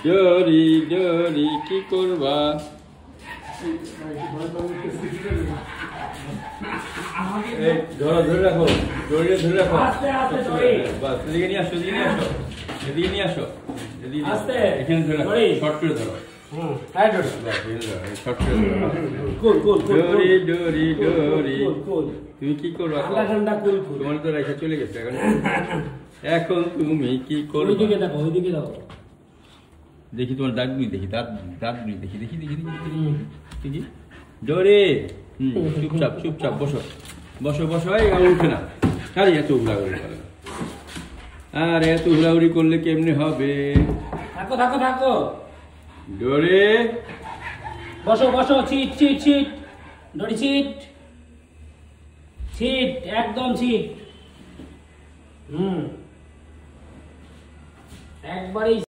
ডরি ডরি কি করবা? ধরে রাখো, ডরি ধরে রাখো। বাস এদিকে নিয়ে আসো, এদিকে নিয়ে আসো, এদিকে নিয়ে আসো, এখানে ধরে রাখো, শর্ট করে ধরো। ডরি ডরি ডরি তুমি কি করবা? তোমার তো রেখা চলে গেছে, এখন তুমি কি করবে? ওইদিকে দেখো, ওইদিকে দেখো। দেখি তোমার দাগগুলি দেখি, দাগগুলি দেখি দেখি দেখি দেখি। ডরে চুপচাপ চুপচাপ বসো বসো বসো, উঠে না। আরে এত হুড়াহুড়ি করে, আর এত হুড়াহুড়ি করলে কেমনে হবে? থাকো থাকো থাকো, ডরে বসো বসো। ছিট ছিট ছিট, ডরি ছিট ছিট, একদম ছিট। একবারেই